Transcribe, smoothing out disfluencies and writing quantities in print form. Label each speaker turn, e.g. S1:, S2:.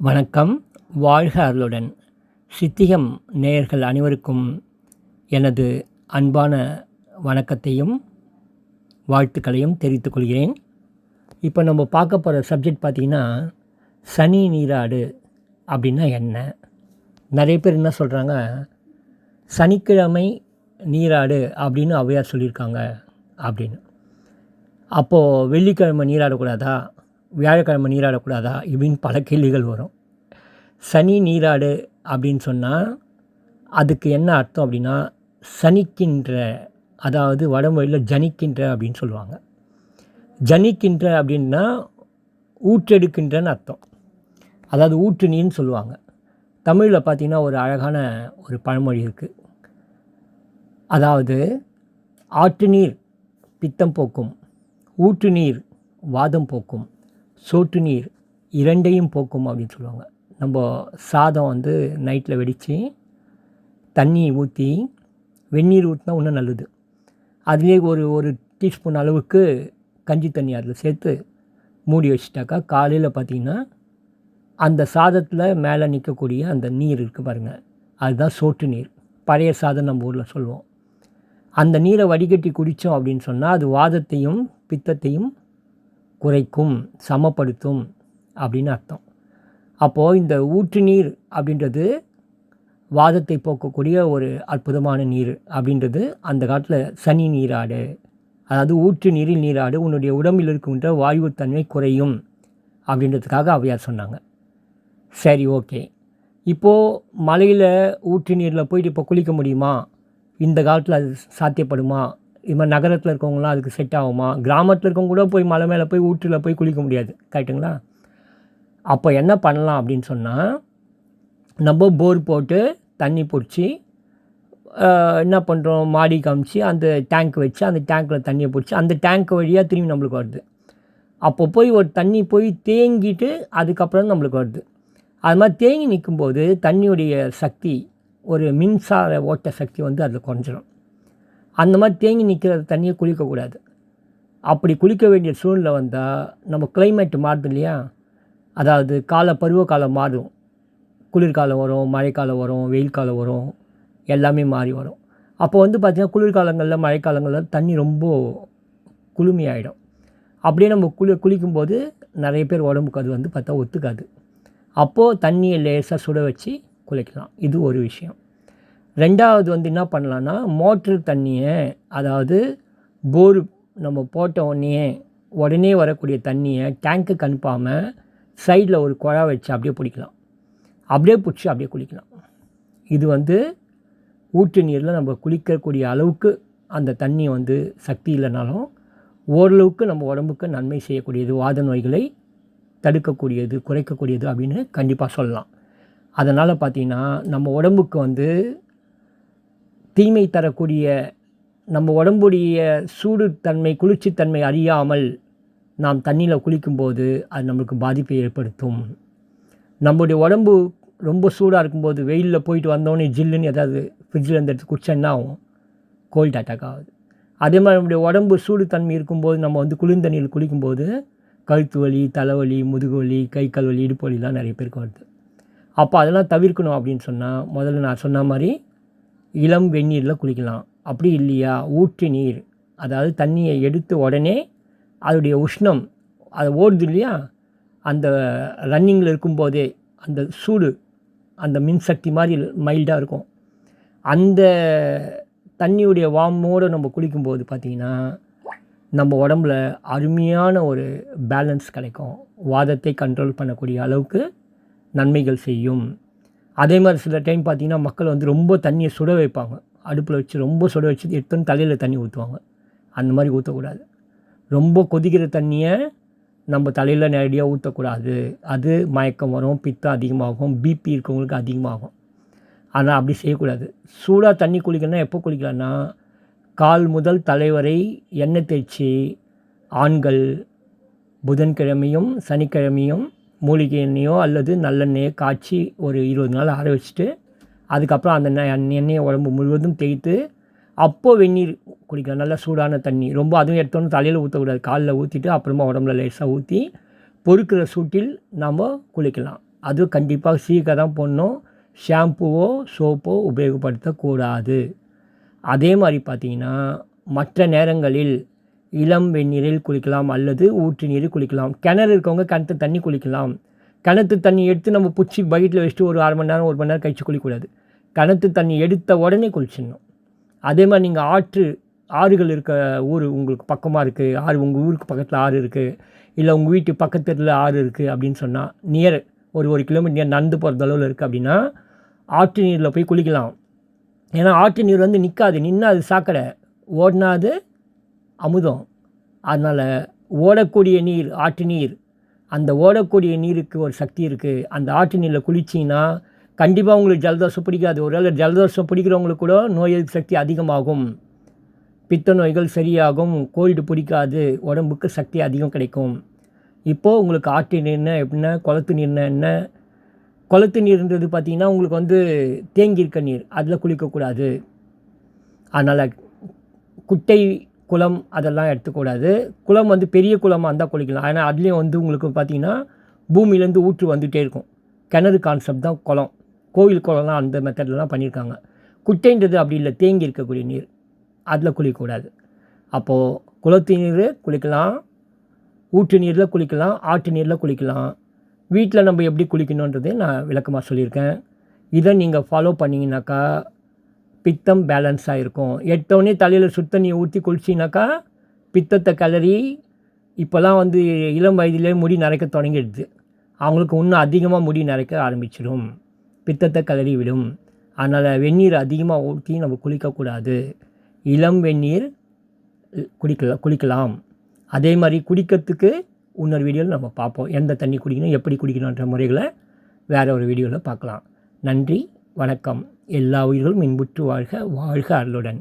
S1: வணக்கம். வாழ்க அருளுடன். சித்திகம் நேயர்கள் அனைவருக்கும் எனது அன்பான வணக்கத்தையும் வாழ்த்துக்களையும் தெரிவித்துக் கொள்கிறேன். இப்போ நம்ம பார்க்க போகிற சப்ஜெக்ட் பார்த்திங்கன்னா, சனி நீராடு அப்படின்னா என்ன? நிறைய பேர் என்ன சொல்கிறாங்க, சனிக்கிழமை நீராடு அப்படின்னு ஔவையார் சொல்லியிருக்காங்க அப்படின்னு. அப்போது வெள்ளிக்கிழமை நீராடக்கூடாதா, வியாழக்கிழமை நீராடக்கூடாதா இப்படின்னு பல கேள்விகள் வரும். சனி நீராடு அப்படின்னு சொன்னால் அதுக்கு என்ன அர்த்தம் அப்படின்னா, சனிக்கின்ற, அதாவது வடமொழியில் ஜனிக்கின்ற அப்படின்னு சொல்லுவாங்க. ஜனிக்கின்ற அப்படின்னா ஊற்றெடுக்கின்றன்னு அர்த்தம். அதாவது ஊற்று நீர்னு சொல்லுவாங்க. தமிழில் பார்த்திங்கன்னா ஒரு அழகான ஒரு பழமொழி இருக்குது. அதாவது ஆற்று நீர் பித்தம் போக்கும், ஊற்று நீர் வாதம் போக்கும், சோற்று நீர் இரண்டையும் போக்கும் அப்படின்னு சொல்லுவாங்க. நம்ம சாதம் நைட்டில் வெடித்து தண்ணி ஊற்றி வெந்நீர் ஊற்றினா இன்னும் நல்லது. அதுலேயே ஒரு டீஸ்பூன் அளவுக்கு கஞ்சி தண்ணி அதில் சேர்த்து மூடி வச்சிட்டாக்கா காலையில் பார்த்திங்கன்னா அந்த சாதத்தில் மேலே நிற்கக்கூடிய அந்த நீர் இருக்குது பாருங்கள், அதுதான் சோற்று நீர். பழைய சாதம் நம்ம ஊரில் சொல்லுவோம். அந்த நீரை வடிகட்டி குடித்தோம் அப்படின்னு சொன்னால் அது வாதத்தையும் பித்தத்தையும் குறைக்கும், சமப்படுத்தும் அப்படின்னு அர்த்தம். அப்போது இந்த ஊற்று நீர் அப்படின்றது வாதத்தை போக்கக்கூடிய ஒரு அற்புதமான நீர் அப்படின்றது அந்த காலத்தில் சனி நீராடு, அதாவது ஊற்று நீரில் நீராடு, உன்னுடைய உடம்பில் இருக்கின்ற வாயுத்தன்மை குறையும் அப்படின்றதுக்காக ஔவையார் சொன்னாங்க. சரி, ஓகே. இப்போது மலையில் ஊற்று நீரில் போயிட்டு இப்போ குளிக்க முடியுமா? இந்த காலத்தில் அது சாத்தியப்படுமா? இது மாதிரி நகரத்தில் இருக்கவங்களாம் அதுக்கு செட் ஆகுமா? கிராமத்தில் இருக்கவங்க கூட போய் மலை மேலே போய் ஊற்றில் போய் குளிக்க முடியாது, கரெக்டுங்களா? அப்போ என்ன பண்ணலாம் அப்படின்னு சொன்னால், நம்ம போர் போட்டு தண்ணி பிடிச்சி என்ன பண்ணுறோம், மாடி காமிச்சு அந்த டேங்க் வச்சு அந்த டேங்க்கில் தண்ணியை பிடிச்சி அந்த டேங்க் வழியாக திரும்பி நம்மளுக்கு வருது. அப்போ போய் ஒரு தண்ணி போய் தேங்கிட்டு அதுக்கப்புறம் நம்மளுக்கு வருது. அது மாதிரி தேங்கி நிற்கும்போது தண்ணியுடைய சக்தி, ஒரு மின்சார ஓட்ட சக்தி அதில் குறைஞ்சிடும். அந்த மாதிரி தேங்கி நிற்கிற தண்ணியை குளிக்கக்கூடாது. அப்படி குளிக்க வேண்டிய சூழ்நிலை வந்தால் நம்ம கிளைமேட் மாறுது இல்லையா, அதாவது பருவகாலம் மாறும். குளிர்காலம் வரும், மழைக்காலம் வரும், வெயில் காலம் வரும், எல்லாமே மாறி வரும். அப்போ பார்த்திங்கன்னா குளிர்காலங்களில் மழைக்காலங்களில் தண்ணி ரொம்ப குளுமையாயிடும். அப்படியே நம்ம குளிக்கும்போது நிறைய பேர் உடம்புக்கு அது பார்த்தா ஒத்துக்காது. அப்போது தண்ணியை லேசாக சுட வச்சு குளிக்கலாம். இது ஒரு விஷயம். ரெண்டாவது என்ன பண்ணலான்னா, மோட்ரு தண்ணியை, அதாவது போரு நம்ம போட்ட உடனே வரக்கூடிய தண்ணியை டேங்க்குக்கு அனுப்பாமல் சைடில் ஒரு குழா வச்சு அப்படியே பிடிக்கலாம். அப்படியே பிடிச்சி அப்படியே குளிக்கலாம். இது ஊற்று நீரில் நம்ம குளிக்கக்கூடிய அளவுக்கு அந்த தண்ணி சக்தி இல்லைனாலும் ஓரளவுக்கு நம்ம உடம்புக்கு நன்மை செய்யக்கூடியது, வாத நோய்களை தடுக்கக்கூடியது, குறைக்கக்கூடியது அப்படின்னு கண்டிப்பாக சொல்லலாம். அதனால் பார்த்திங்கன்னா நம்ம உடம்புக்கு தீமை தரக்கூடிய, நம்ம உடம்புடைய சூடு தன்மை குளிர்ச்சித்தன்மை அறியாமல் நாம் தண்ணியில் குளிக்கும்போது அது நம்மளுக்கு பாதிப்பை ஏற்படுத்தும். நம்முடைய உடம்பு ரொம்ப சூடாக இருக்கும்போது வெயிலில் போயிட்டு வந்தோடனே ஜில்லுன்னு ஏதாவது ஃப்ரிட்ஜில் இருந்து எடுத்து குடித்தா என்ன ஆகும்? கோல்டு அட்டாக் ஆகுது. அதே மாதிரி நம்முடைய உடம்பு சூடு தன்மை இருக்கும்போது நம்ம குளிர்ந்த தண்ணியில் குளிக்கும்போது கழுத்து வலி, தலைவலி, முதுகு வலி, கை கால் வலி, இடுப்பு வலிலாம் நிறைய பேருக்கு வருது. அப்போ அதெல்லாம் தவிர்க்கணும் அப்படின்னு சொன்னால், முதல்ல நான் சொன்ன மாதிரி இளம் வெந்நீரில் குளிக்கலாம். அப்படி இல்லையா, ஊற்று நீர், அதாவது தண்ணியை எடுத்து உடனே அதோடைய உஷ்ணம் அது ஓடுது இல்லையா, அந்த ரன்னிங்கில் இருக்கும்போதே அந்த சூடு, அந்த மின்சக்தி மாதிரி மைல்டாக இருக்கும். அந்த தண்ணியுடைய வார்மோடு நம்ம குளிக்கும்போது பார்த்திங்கன்னா நம்ம உடம்புல அருமையான ஒரு பேலன்ஸ் கிடைக்கும். வாதத்தை கண்ட்ரோல் பண்ணக்கூடிய அளவுக்கு நன்மைகள் செய்யும். அதே மாதிரி சில டைம் பார்த்திங்கன்னா மக்கள் ரொம்ப தண்ணியை சுட வைப்பாங்க. அடுப்பில் வச்சு ரொம்ப சுட வச்சு எடுத்துன்னு தலையில் தண்ணி ஊற்றுவாங்க. அந்த மாதிரி ஊற்றக்கூடாது. ரொம்ப கொதிக்கிற தண்ணியை நம்ம தலையில் நேரடியாக ஊற்றக்கூடாது. அது மயக்கம் வரும், பித்தம் அதிகமாகும், பிபி இருக்கவங்களுக்கு அதிகமாகும். ஆனால் அப்படி செய்யக்கூடாது. சூடாக தண்ணி குளிக்கணும்னா எப்போ குளிக்கலாம்னா, கால் முதல் தலைவரை எண்ணெய் தேய்ச்சி ஆண்கள் புதன்கிழமையும் சனிக்கிழமையும் மூலிகை எண்ணெயோ அல்லது நல்லெண்ணெயோ காய்ச்சி ஒரு 20 நாள் ஆற வச்சுட்டு அதுக்கப்புறம் அந்த எண்ணெயை உடம்பு முழுவதும் தேய்த்து அப்போது வெந்நீர் குடிக்கலாம். நல்லா சூடான தண்ணி, ரொம்ப அதுவும் எடுத்தோன்னு தலையில் ஊற்றக்கூடாது. காலில் ஊற்றிட்டு அப்புறமா உடம்புல லேசாக ஊற்றி பொறுக்கிற சூட்டில் நாம் குளிக்கலாம். அது கண்டிப்பாக சீக்காக தான் போடணும். ஷாம்புவோ சோப்போ உபயோகப்படுத்தக்கூடாது. அதே மாதிரி பார்த்தீங்கன்னா மற்ற நேரங்களில் இளம் வெந்நீரில் குளிக்கலாம் அல்லது ஊற்று நீரில் குளிக்கலாம். கிணறு இருக்கவங்க கிணத்து தண்ணி குளிக்கலாம். கிணத்து தண்ணி எடுத்து நம்ம பிடிச்சி பக்கெட்டில் வச்சுட்டு ஒரு 1/2 மணி நேரம் 1 மணி நேரம் கழித்து குளிக்கக்கூடாது. கிணத்து தண்ணி எடுத்த உடனே குளிச்சிடணும். அதே மாதிரி நீங்கள் ஆறுகள் இருக்க ஊர் உங்களுக்கு பக்கமாக இருக்குது, உங்கள் ஊருக்கு பக்கத்தில் ஆறு இருக்குது, இல்லை உங்கள் வீட்டு பக்கத்தில் ஆறு இருக்குது அப்படின்னு சொன்னால் நியர் ஒரு 1 கிலோமீட்டர் நியர் நடந்து போகிற அளவில் இருக்குது அப்படின்னா ஆற்று நீரில் போய் குளிக்கலாம். ஏன்னா ஆற்று நீர் வந்து நிற்காது, நின்னா அது சாக்கடை, ஓடினா அது அமுதம். அதனால் ஓடக்கூடிய நீர் ஆற்று நீர், அந்த ஓடக்கூடிய நீருக்கு ஒரு சக்தி இருக்குது. அந்த ஆற்று நீரில் குளிச்சிங்கன்னா கண்டிப்பாக உங்களுக்கு ஜலதோஷம் பிடிக்காது. ஒருவேளை ஜலதோஷம் பிடிக்கிறவங்களுக்கு கூட நோய் எதிர்ப்பு சக்தி அதிகமாகும், பித்த நோய்கள் சரியாகும், கோல்டு பிடிக்காது, உடம்புக்கு சக்தி அதிகம் கிடைக்கும். இப்போது உங்களுக்கு ஆற்று நீர்னா எப்படின்னா குளத்து நீர்னா என்ன? குளத்து நீர்ன்றது பார்த்திங்கன்னா உங்களுக்கு வந்து தேங்கியிருக்க நீர், அதில் குளிக்கக்கூடாது. அதனால் குட்டை குளம் அதெல்லாம் எடுத்துக்கூடாது. குளம் வந்து பெரிய குளமாக இருந்தால் குளிக்கலாம். ஆனால் அதுலேயும் வந்து உங்களுக்கு பார்த்திங்கன்னா பூமியிலேருந்து ஊற்று வந்துகிட்டே இருக்கும். கிணறு கான்செப்ட் தான் குளம். கோவில் குளம்லாம் அந்த மெத்தட்லாம் பண்ணியிருக்காங்க. குட்டைன்றது அப்படி இல்லை, தேங்கி இருக்கக்கூடிய நீர், அதில் குளிக்கக்கூடாது. அப்போது குளத்து நீர் குளிக்கலாம், ஊற்று நீரில் குளிக்கலாம், ஆற்று நீரில் குளிக்கலாம். வீட்டில் நம்ம எப்படி குளிக்கணுன்றதே நான் விளக்கமாக சொல்லியிருக்கேன். இதை நீங்கள் ஃபாலோ பண்ணிங்கனாக்கா பித்தம் பேலன்ஸாக இருக்கும். எடுத்தோடனே தலையில் சுத்த தண்ணியை ஊற்றி குளிச்சினாக்கா பித்தத்தை கிளறி இப்போல்லாம் வந்து இளம் வயதிலே முடி நரைக்க தொடங்கிடுது. அவங்களுக்கு இன்னும் அதிகமாக முடி நரைக்க ஆரம்பிச்சிடும், பித்தத்தை கிளறி விடும். அதனால் வெந்நீர் அதிகமாக ஊற்றி நம்ம குளிக்கக்கூடாது. இளம் வெந்நீர் குளிக்கலாம். அதே மாதிரி குடிக்கிறதுக்கு இன்னொரு வீடியோவில் நம்ம பார்ப்போம். எந்த தண்ணி குடிக்கணும், எப்படி குடிக்கணுன்ற முறைகளை வேறு ஒரு வீடியோவில் பார்க்கலாம். நன்றி, வணக்கம். எல்லா உயிர்களும் இன்புற்று வாழ்க, வாழ்க அருளுடன்.